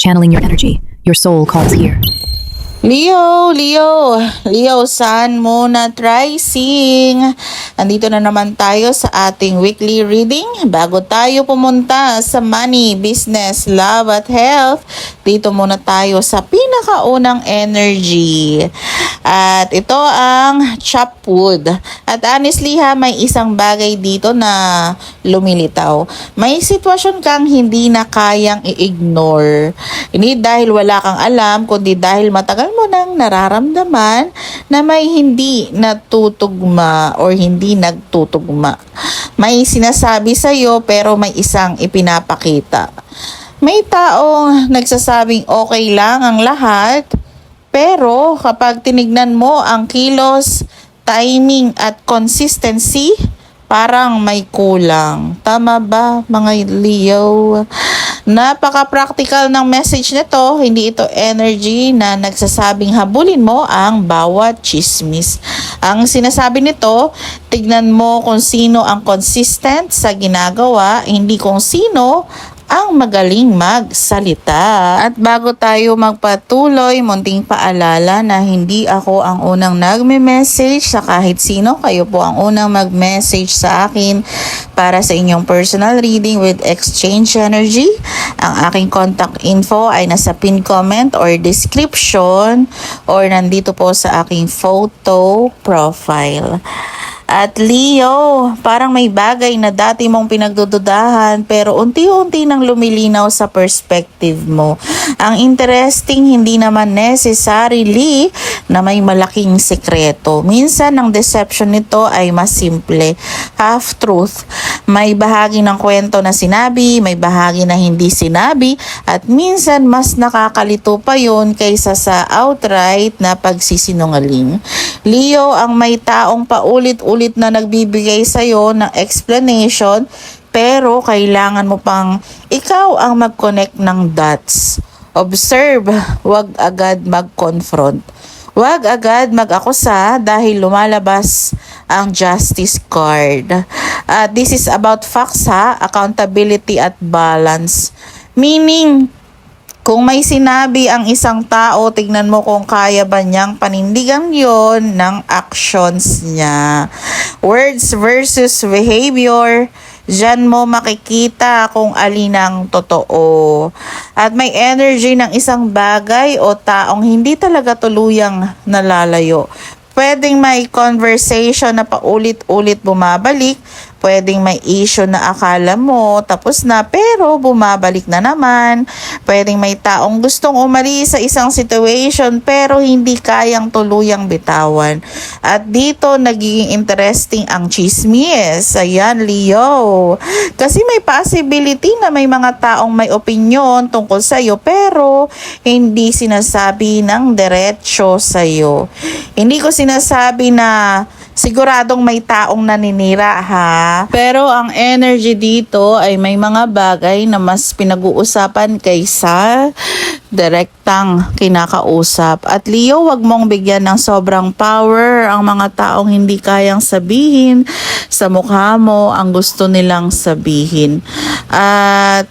Channeling your energy. Your soul calls here. Leo, Sun, Moon at Rising. Andito na naman tayo sa ating weekly reading. Bago tayo pumunta sa money, business, love at health, dito muna tayo sa pinakaunang energy. At ito ang chop wood. At honestly may isang bagay dito na lumilitaw. May sitwasyon kang hindi na kayang i-ignore. Hindi dahil wala kang alam, kundi dahil matagal mo nang nararamdaman na may hindi natutugma or hindi nagtutugma. May sinasabi sa'yo pero may isang ipinapakita. May taong nagsasabing okay lang ang lahat, pero kapag tinignan mo ang kilos, timing at consistency, parang may kulang. Tama ba mga Leo? Napaka-practical ng message nito. Hindi ito energy na nagsasabing habulin mo ang bawat chismis. Ang sinasabi nito, tignan mo kung sino ang consistent sa ginagawa, hindi kung sino ang magaling magsalita. At bago tayo magpatuloy, munting paalala na hindi ako ang unang nagme-message sa kahit sino. Kayo po ang unang mag-message sa akin para sa inyong personal reading with exchange energy. Ang aking contact info ay nasa pin comment or description or nandito po sa aking photo profile. At Leo, parang may bagay na dati mong pinagdududahan pero unti-unti nang lumilinaw sa perspective mo. Ang interesting, hindi naman necessarily na may malaking sekreto. Minsan ang deception nito ay mas simple, half-truth. May bahagi ng kwento na sinabi, may bahagi na hindi sinabi, at minsan mas nakakalito pa yun kaysa sa outright na pagsisinungaling. Leo, ang may taong paulit-ulit na nagbibigay sa'yo ng explanation pero kailangan mo pang ikaw ang mag-connect ng dots. Observe, wag agad mag-confront. Wag agad mag-akusa dahil lumalabas ang justice card. This is about facts accountability at balance. Meaning, kung may sinabi ang isang tao, tignan mo kung kaya ba niyang panindigan yon ng actions niya. Words versus behavior, diyan mo makikita kung alin ang totoo. At may energy ng isang bagay o taong hindi talaga tuluyang nalalayo. Pwedeng may conversation na paulit-ulit bumabalik. Pwedeng may issue na akala mo tapos na pero bumabalik na naman. Pwedeng may taong gustong umalis sa isang situation pero hindi kayang tuluyang bitawan. At dito nagiging interesting ang chismis. Ayan, Leo. Kasi may possibility na may mga taong may opinion tungkol sa'yo pero hindi sinasabi ng diretsyo sa'yo. Hindi ko sinasabi na siguradong may taong naninira pero ang energy dito ay may mga bagay na mas pinag-uusapan kaysa direktang kinakausap. At Leo, wag mong bigyan ng sobrang power ang mga taong hindi kayang sabihin sa mukha mo ang gusto nilang sabihin. At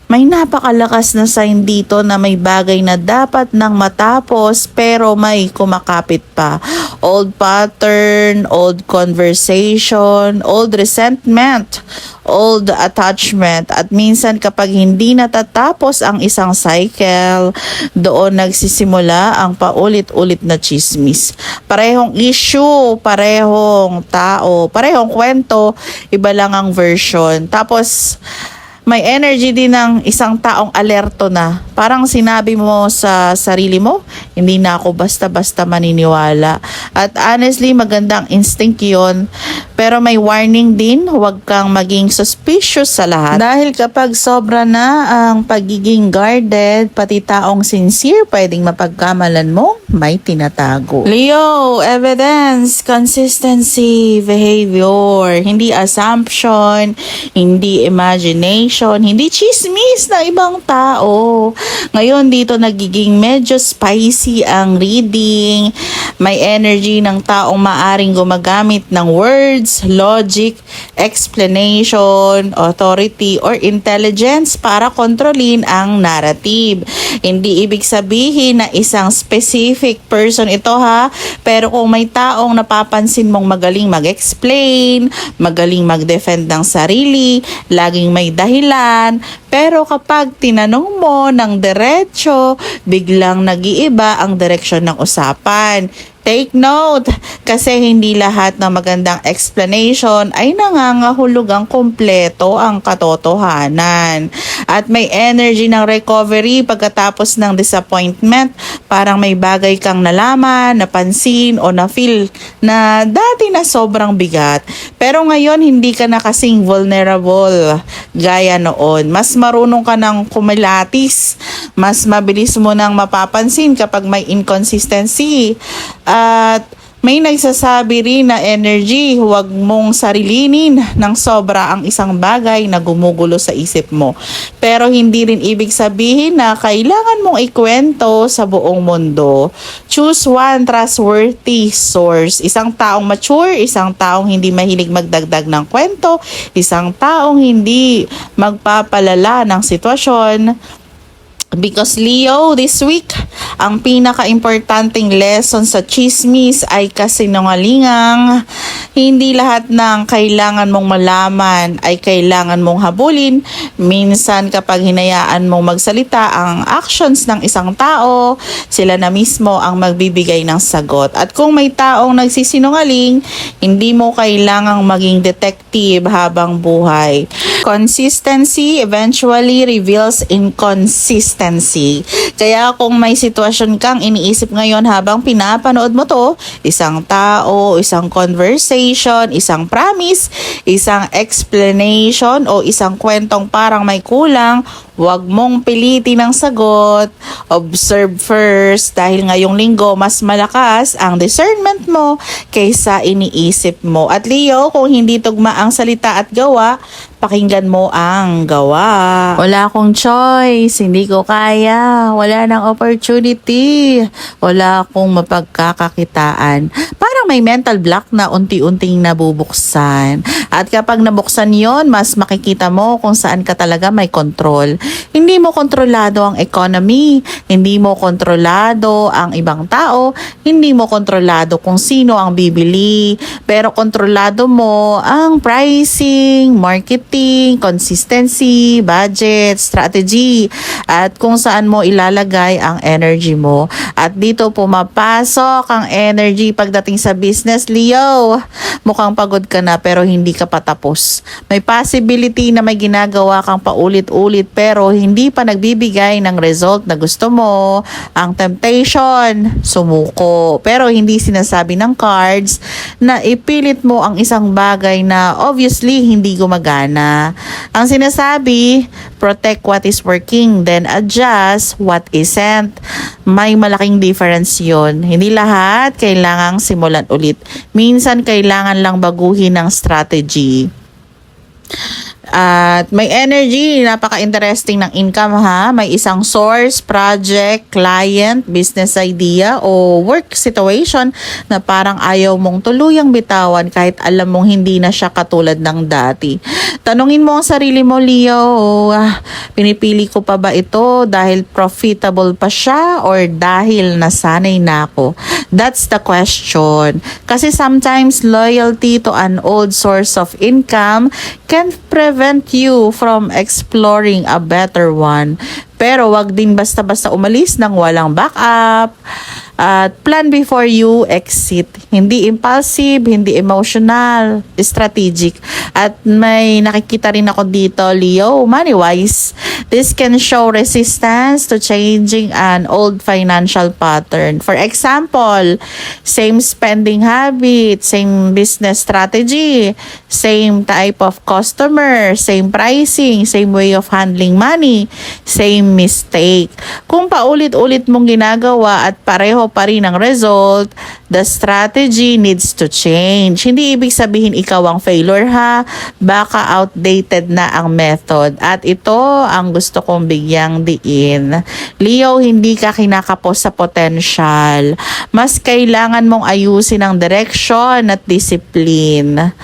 may napakalakas na sign dito na may bagay na dapat nang matapos pero may kumakapit pa. Old pattern, old conversation, old resentment, old attachment. At minsan kapag hindi natatapos ang isang cycle, doon nagsisimula ang paulit-ulit na chismis. Parehong issue, parehong tao, parehong kwento, iba lang ang version. Tapos may energy din ng isang taong alerto na. Parang sinabi mo sa sarili mo, hindi na ako basta-basta maniniwala. At honestly, magandang instinct yun. Pero may warning din, huwag kang maging suspicious sa lahat. Dahil kapag sobra na ang pagiging guarded, pati taong sincere, pwedeng mapagkamalan mo, may tinatago. Leo, evidence, consistency, behavior, hindi assumption, hindi imagination, hindi chismis ng ibang tao. Ngayon dito nagiging medyo spicy ang reading. May energy ng taong maaring gumagamit ng words words, logic, explanation, authority, or intelligence para kontrolin ang narrative. Hindi ibig sabihin na isang specific person ito ha, pero kung may taong napapansin mong magaling mag-explain, magaling mag-defend ng sarili, laging may dahilan, pero kapag tinanong mo ng diretso, biglang nag-iiba ang direksyon ng usapan. Take note, kasi hindi lahat ng magandang explanation ay nangangahulugang kumpleto ang katotohanan. At may energy ng recovery pagkatapos ng disappointment, parang may bagay kang nalaman, napansin o na-feel na dati na sobrang bigat. Pero ngayon hindi ka na kasing vulnerable gaya noon. Mas marunong ka ng kumilatis, mas mabilis mo nang mapapansin kapag may inconsistency. At may nagsasabi rin na energy, huwag mong sarilinin ng sobra ang isang bagay na gumugulo sa isip mo. Pero hindi rin ibig sabihin na kailangan mong ikwento sa buong mundo. Choose one trustworthy source. Isang taong mature, isang taong hindi mahilig magdagdag ng kwento, isang taong hindi magpapalala ng sitwasyon. Because Leo, this week, ang pinaka-importanting lesson sa chismis ay kasinungalingang hindi lahat ng kailangan mong malaman ay kailangan mong habulin. Minsan kapag hinayaan mong magsalita ang actions ng isang tao, sila na mismo ang magbibigay ng sagot. At kung may taong nagsisinungaling, hindi mo kailangang maging detective habang buhay. Consistency eventually reveals inconsistency. Kaya kung may sitwasyon kang iniisip ngayon habang pinapanood mo to, isang tao, isang conversation, isang promise, isang explanation o isang kwentong parang may kulang, huwag mong pilitin ang sagot. Observe first dahil ngayong linggo mas malakas ang discernment mo kaysa iniisip mo. At Leo, kung hindi tugma ang salita at gawa, pakinggan mo ang gawa. Wala akong choice, hindi ko kaya, wala nang opportunity, wala akong mapagkakakitaan. Parang may mental block na unti-unting nabubuksan. At kapag nabuksan yon, mas makikita mo kung saan ka talaga may control. Hindi mo kontrolado ang economy, hindi mo kontrolado ang ibang tao, hindi mo kontrolado kung sino ang bibili, pero kontrolado mo ang pricing, marketing, consistency, budget, strategy, at kung saan mo ilalagay ang energy mo. At dito pumapasok ang energy pagdating sa business, Leo. Mukhang pagod ka na pero hindi ka pa tapos. May possibility na may ginagawa kang paulit-ulit pero hindi pa nagbibigay ng result na gusto mo. Ang temptation, sumuko. Pero hindi sinasabi ng cards na ipilit mo ang isang bagay na obviously hindi gumagana. Ang sinasabi, protect what is working, then adjust what isn't. May malaking difference yun. Hindi lahat kailangang simulan ulit. Minsan kailangan lang baguhin ang strategy. At may energy, napaka-interesting ng income ha. May isang source, project, client, business idea o work situation na parang ayaw mong tuluyang bitawan kahit alam mong hindi na siya katulad ng dati. Tanungin mo ang sarili mo, Leo, pinipili ko pa ba ito dahil profitable pa siya or dahil nasanay na ako? That's the question. Kasi sometimes loyalty to an old source of income can prevent you from exploring a better one. Pero wag din basta-basta umalis ng walang backup. At plan before you exit. Hindi impulsive, hindi emotional, strategic. At may nakikita rin ako dito, Leo, money-wise. This can show resistance to changing an old financial pattern. For example, same spending habit, same business strategy, same type of customer, same pricing, same way of handling money, same mistake. Kung paulit-ulit mong ginagawa at pareho pa rin ang result, the strategy needs to change. Hindi ibig sabihin ikaw ang failure ha, baka outdated na ang method. At ito ang gusto kong bigyang diin. Leo, hindi ka kinakapos sa potential. Mas kailangan mong ayusin ang direction at discipline.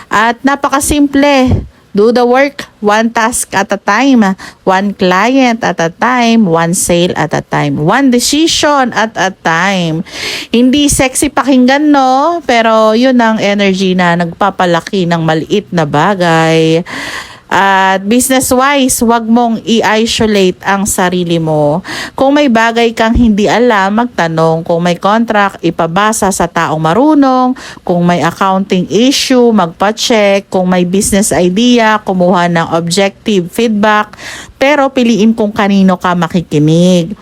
At napakasimple. Do the work, one task at a time, one client at a time, one sale at a time, one decision at a time. Hindi sexy pakinggan, no? Pero yun ang energy na nagpapalaki ng maliit na bagay. At business-wise, wag mong i-isolate ang sarili mo. Kung may bagay kang hindi alam, magtanong. Kung may contract, ipabasa sa taong marunong. Kung may accounting issue, magpa-check. Kung may business idea, kumuha ng objective feedback. Pero piliin kung kanino ka makikinig.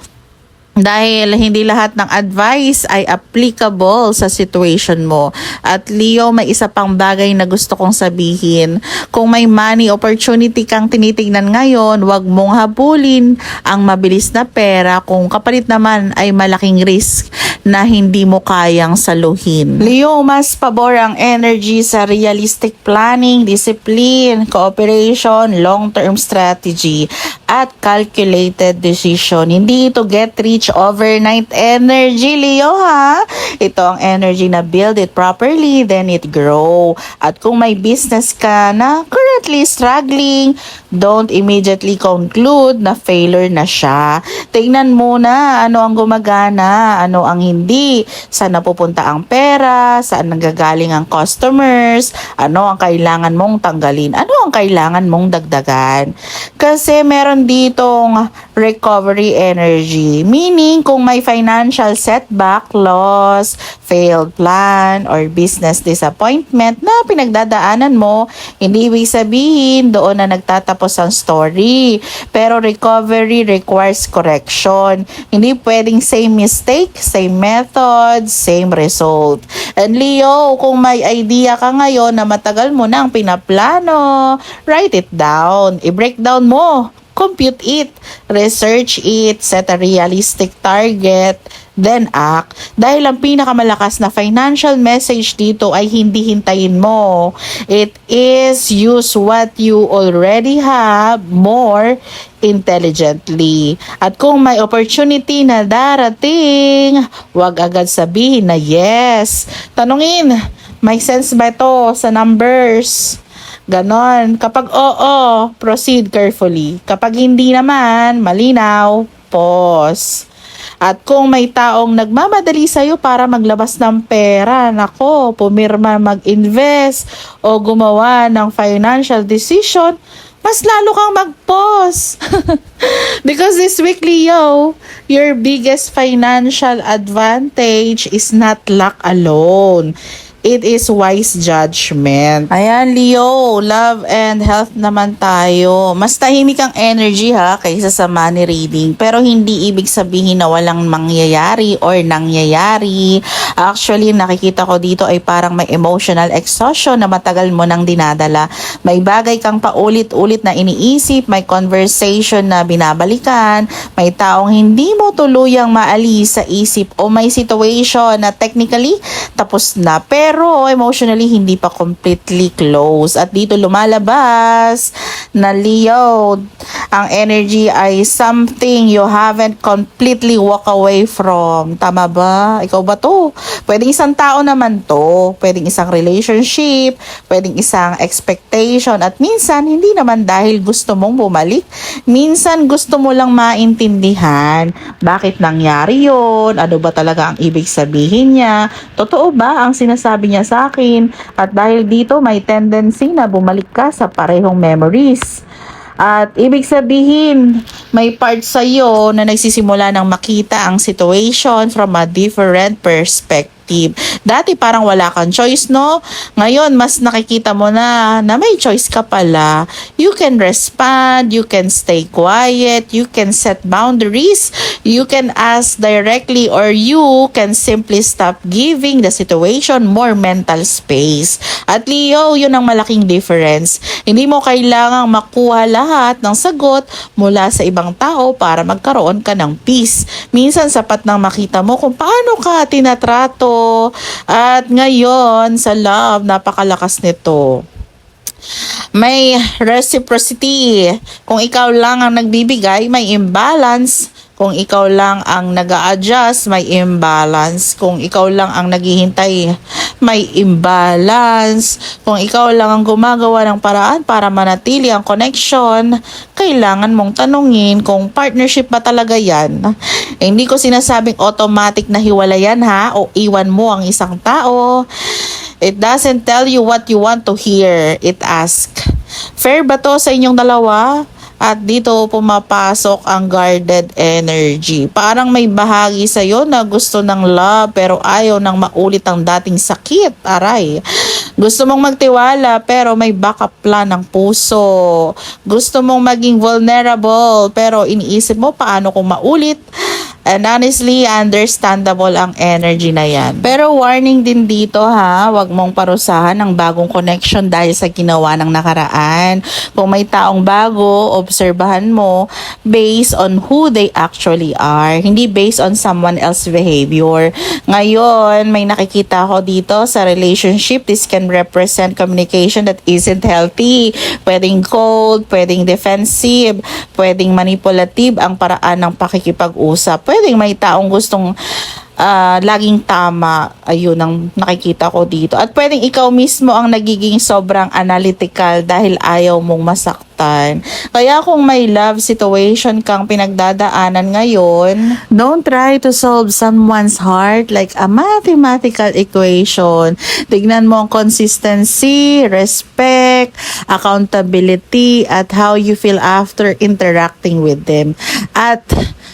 Dahil hindi lahat ng advice ay applicable sa situation mo. At Leo, may isa pang bagay na gusto kong sabihin. Kung may money opportunity kang tinitingnan ngayon, wag mong habulin ang mabilis na pera kung kapalit naman ay malaking risk na hindi mo kayang saluhin. Leo, mas pabor ang energy sa realistic planning, discipline, cooperation, long-term strategy, at calculated decision. Hindi ito get rich overnight energy, Leo, ha? Ito ang energy na build it properly, then it grow. At kung may business ka na currently struggling, don't immediately conclude na failure na siya. Tingnan muna ano ang gumagana, ano ang hindi, saan napupunta ang pera, saan nanggagaling ang customers, ano ang kailangan mong tanggalin, ano ang kailangan mong dagdagan. Kasi meron ditong recovery energy. Meaning, kung may financial setback, loss, failed plan, or business disappointment na pinagdadaanan mo, hindi ibig sabihin doon na nagtatapos ang story. Pero recovery requires correction. Hindi pwedeng same mistake, same method, same result. And Leo, kung may idea ka ngayon na matagal mo nang pinaplano, write it down. I-breakdown mo. Compute it, research it, set a realistic target, then act. Dahil ang pinakamalakas na financial message dito ay hindi hintayin mo. It is use what you already have more intelligently. At kung may opportunity na darating, wag agad sabihin na yes. Tanungin, may sense ba ito sa numbers? Ganon. Kapag oo, proceed carefully. Kapag hindi naman, malinaw, pause. At kung may taong nagmamadali sa'yo para maglabas ng pera, nako, pumirma, mag-invest, o gumawa ng financial decision, mas lalo kang mag-pause. Because this week, Leo, your biggest financial advantage is not luck alone. It is wise judgment. Ayan, Leo, love and health naman tayo. Mas tahimik ang energy ha, kaysa sa money reading. Pero hindi ibig sabihin na walang mangyayari or nangyayari. Actually, nakikita ko dito ay parang may emotional exhaustion na matagal mo nang dinadala. May bagay kang paulit-ulit na iniisip, may conversation na binabalikan, may taong hindi mo tuluyang maalis sa isip o may situation na technically tapos na. Pero emotionally hindi pa completely close. At dito lumalabas na Leo, ang energy ay something you haven't completely walk away from. Tama ba? Ikaw ba to? Pwedeng isang tao naman to. Pwedeng isang relationship. Pwedeng isang expectation. At minsan, hindi naman dahil gusto mong bumalik. Minsan, gusto mo lang maintindihan. Bakit nangyari yun? Ano ba talaga ang ibig sabihin niya? Totoo ba ang sinasabi niya sa akin? At dahil dito, may tendency na bumalik ka sa parehong memories. At ibig sabihin, may part sa iyo na nagsisimula ng makita ang situation from a different perspective. active. Dati parang wala kang choice, no? Ngayon, mas nakikita mo na may choice ka pala. You can respond, you can stay quiet, you can set boundaries, you can ask directly, or you can simply stop giving the situation more mental space. At Leo, yun ang malaking difference. Hindi mo kailangang makuha lahat ng sagot mula sa ibang tao para magkaroon ka ng peace. Minsan sapat nang makita mo kung paano ka tinatrato. At ngayon, sa love, napakalakas nito. May reciprocity. Kung ikaw lang ang nagbibigay, may imbalance. Kung ikaw lang ang nag-a-adjust, may imbalance. Kung ikaw lang ang naghihintay, may imbalance. Kung ikaw lang ang gumagawa ng paraan para manatili ang connection, kailangan mong tanungin kung partnership ba talaga yan. Hindi ko sinasabing automatic na hiwalayan ha, o iwan mo ang isang tao. It doesn't tell you what you want to hear. It asks, fair ba to sa inyong dalawa? At dito pumapasok ang guarded energy. Parang may bahagi sa'yo na gusto ng love pero ayaw nang maulit ang dating sakit. Aray. Gusto mong magtiwala pero may backup plan ng puso. Gusto mong maging vulnerable pero iniisip mo paano kung maulit. And honestly, understandable ang energy na yan. Pero warning din dito ha, wag mong parusahan ang bagong connection dahil sa ginawa ng nakaraan. Kung may taong bago, obserbahan mo based on who they actually are, hindi based on someone else's behavior. Ngayon, may nakikita ko dito sa relationship, this can represent communication that isn't healthy. Pwedeng cold, pwedeng defensive, pwedeng manipulative ang paraan ng pakikipag-usap. Pwedeng may taong gustong laging tama. Ayun ang nakikita ko dito. At pwedeng ikaw mismo ang nagiging sobrang analytical dahil ayaw mong masaktan. Kaya kung may love situation kang pinagdadaanan ngayon, don't try to solve someone's heart like a mathematical equation. Tignan mo ang consistency, respect, accountability, at how you feel after interacting with them. At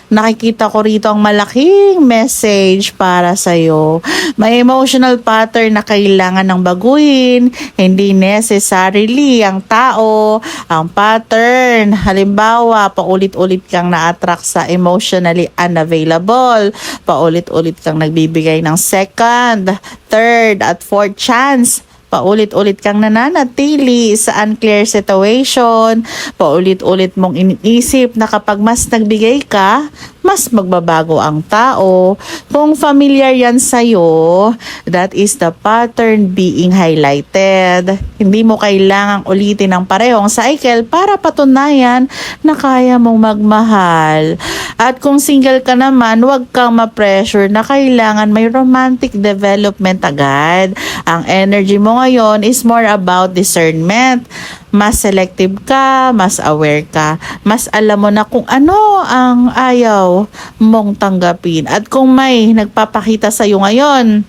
nakikita ko rito ang malaking message para sa'yo. May emotional pattern na kailangan ng baguhin, hindi necessarily ang tao, ang pattern. Halimbawa, paulit-ulit kang na-attract sa emotionally unavailable, paulit-ulit kang nagbibigay ng second, third, at fourth chance. Paulit-ulit kang nananatili sa unclear situation, paulit-ulit mong iniisip na kapag mas nagbigay ka, mas magbabago ang tao. Kung familiar yan sa'yo, that is the pattern being highlighted. Hindi mo kailangang ulitin ang parehong cycle para patunayan na kaya mong magmahal. At kung single ka naman, huwag kang ma-pressure na kailangan may romantic development agad. Ang energy mo ngayon is more about discernment. Mas selective ka, mas aware ka, mas alam mo na kung ano ang ayaw mong tanggapin. At kung may nagpapakita sa iyo ngayon,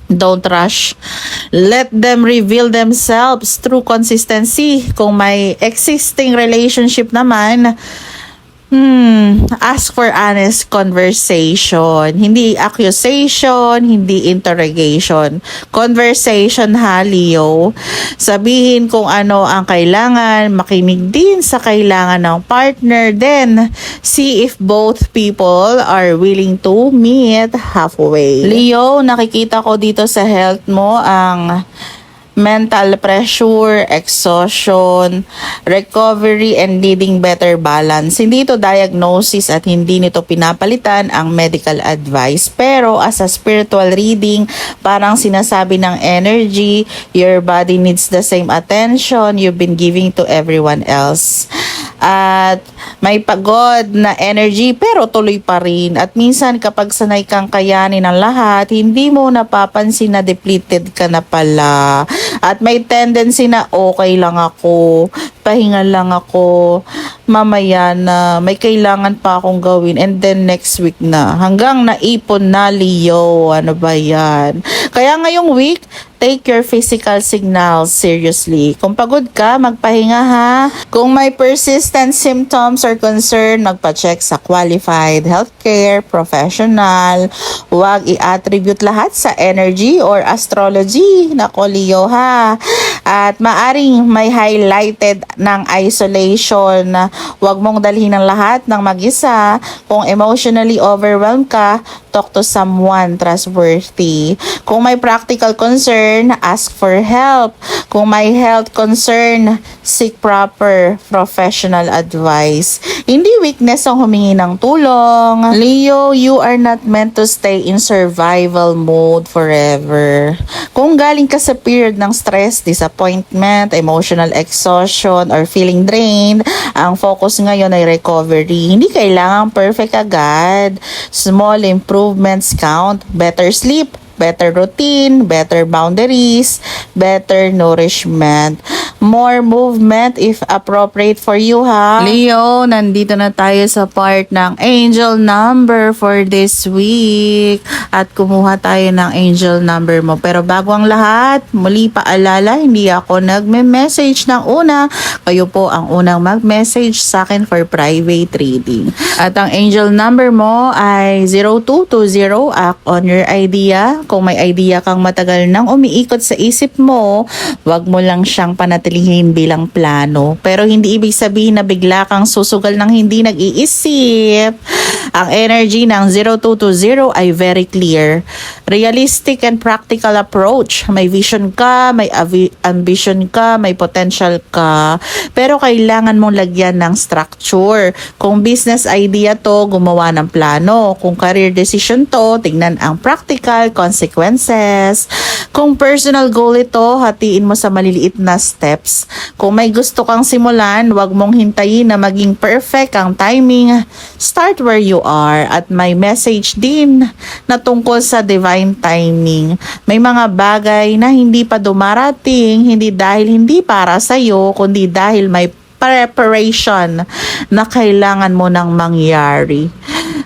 don't rush. Let them reveal themselves through consistency. Kung may existing relationship naman, ask for honest conversation. Hindi accusation, hindi interrogation. Conversation ha, Leo. Sabihin kung ano ang kailangan, makinig din sa kailangan ng partner. Then, see if both people are willing to meet halfway. Leo, nakikita ko dito sa health mo ang mental pressure, exhaustion, recovery, and needing better balance. Hindi ito diagnosis at hindi nito pinapalitan ang medical advice. Pero as a spiritual reading, parang sinasabi ng energy, your body needs the same attention you've been giving to everyone else. At may pagod na energy pero tuloy pa rin. At minsan kapag sanay kang kayanin ang lahat, hindi mo napapansin na depleted ka na pala. At may tendency na okay lang ako, pahinga lang ako, mamaya na, may kailangan pa akong gawin, and then next week na. Hanggang naipon na, Leo. Ano ba yan? Kaya ngayong week, take your physical signals seriously. Kung pagod ka, magpahinga ha. Kung may persistent symptoms or concern, magpa-check sa qualified healthcare professional. Huwag i-attribute lahat sa energy or astrology. Nako Leo ha. At maaring may highlighted ng isolation. Huwag mong dalhin ang lahat ng mag-isa. Kung emotionally overwhelmed ka, talk to someone trustworthy. Kung may practical concern, ask for help. Kung may health concern, seek proper professional advice. Hindi weakness ang humingi ng tulong. Leo, you are not meant to stay in survival mode forever. Kung galing ka sa period ng stress, disappointment, emotional exhaustion, or feeling drained, ang focus ngayon ay recovery. Hindi kailangang perfect agad. Small improvements count. Better sleep, better routine, better boundaries, better nourishment, more movement if appropriate for you ha. Leo, nandito na tayo sa part ng angel number for this week. At kumuha tayo ng angel number mo. Pero bago ang lahat, muli paalala, hindi ako nagme-message ng una. Kayo po ang unang mag-message sa akin for private reading. At ang angel number mo ay 0220. Act on your idea. Kung may idea kang matagal nang umiikot sa isip mo, wag mo lang siyang panatilihin bilang plano. Pero hindi ibig sabihin na bigla kang susugal ng hindi nag-iisip. Ang energy ng 0220 ay very clear. Realistic and practical approach. May vision ka, may ambition ka, may potential ka. Pero kailangan mong lagyan ng structure. Kung business idea to, gumawa ng plano. Kung career decision to, tingnan ang practical consequences. Kung personal goal ito, hatiin mo sa maliliit na steps. Kung may gusto kang simulan, wag mong hintayin na maging perfect ang timing. Start where you are. At may message din na tungkol sa divine timing. May mga bagay na hindi pa dumarating, hindi dahil hindi para sa'yo, kundi dahil may preparation na kailangan mo nang mangyari.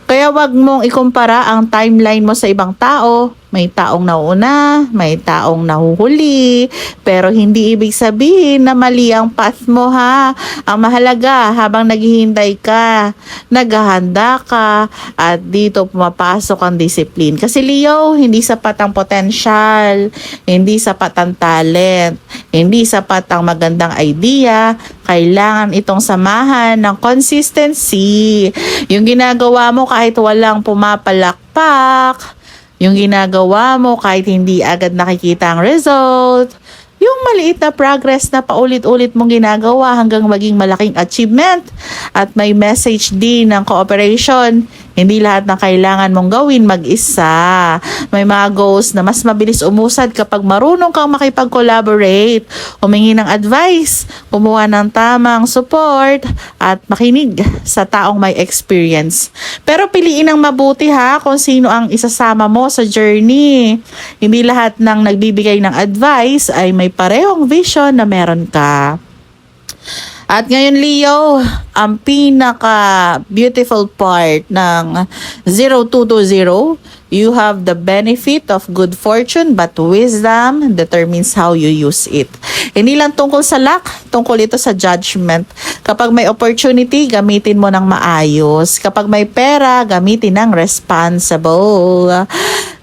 Kaya wag mong ikumpara ang timeline mo sa ibang tao. May taong nauna, may taong nahuhuli, pero hindi ibig sabihin na mali ang path mo ha. Ang mahalaga, habang naghihintay ka, naghahanda ka, at dito pumapasok ang discipline. Kasi Leo, hindi sapat ang potential, hindi sapat ang talent, hindi sapat ang magandang idea. Kailangan itong samahan ng consistency. Yung ginagawa mo kahit walang pumapalakpak, yung ginagawa mo kahit hindi agad nakikita ang result, yung maliit na progress na paulit-ulit mong ginagawa hanggang maging malaking achievement. At may message din ng cooperation. Hindi lahat ng kailangan mong gawin mag-isa. May mga goals na mas mabilis umusad kapag marunong kang makipag-collaborate, humingi ng advice, kumuha ng tamang support, at makinig sa taong may experience. Pero piliin ang mabuti ha kung sino ang isasama mo sa journey. Hindi lahat ng nagbibigay ng advice ay may parehong vision na meron ka. At ngayon Leo, ang pinaka-beautiful part ng 0220, you have the benefit of good fortune but wisdom determines how you use it. Hindi lang tungkol sa luck, tungkol ito sa judgment. Kapag may opportunity, gamitin mo ng maayos. Kapag may pera, gamitin ng responsible.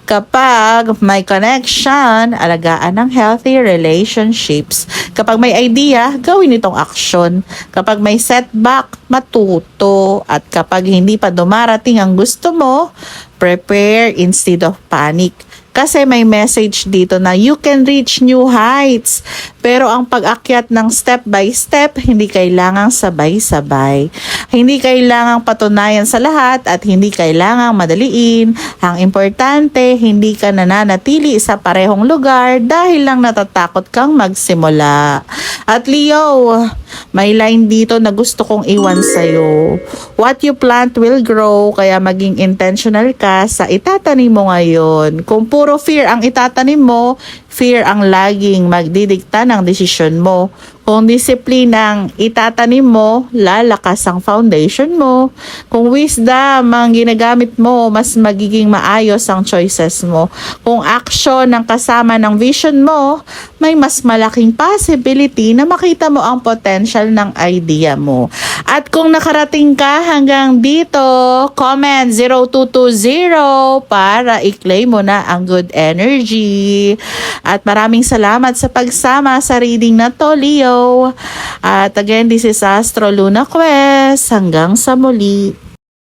Kapag may connection, alagaan ng healthy relationships. Kapag may idea, gawin itong aksyon. Kapag may setback, matuto. At kapag hindi pa dumarating ang gusto mo, prepare instead of panic. Kasi may message dito na you can reach new heights. Pero ang pag-akyat ng step by step, hindi kailangang sabay-sabay. Hindi kailangang patunayan sa lahat at hindi kailangang madaliin. Ang importante, hindi ka nananatili sa parehong lugar dahil lang natatakot kang magsimula. At Leo, may line dito na gusto kong iwan sa'yo. What you plant will grow, kaya maging intentional ka sa itatanim mo ngayon. Kung puro fear ang itatanim mo, fear ang laging magdidikta ng desisyon mo. Kung disiplinang itatanim mo, lalakas ang foundation mo. Kung wisdom ang ginagamit mo, mas magiging maayos ang choices mo. Kung action ang kasama ng vision mo, may mas malaking possibility na makita mo ang potential ng idea mo. At kung nakarating ka hanggang dito, comment 0220 para i-claim mo na ang good energy. At maraming salamat sa pagsama sa reading na to, Leo. At again, this is Astro Luna Quest. Hanggang sa muli.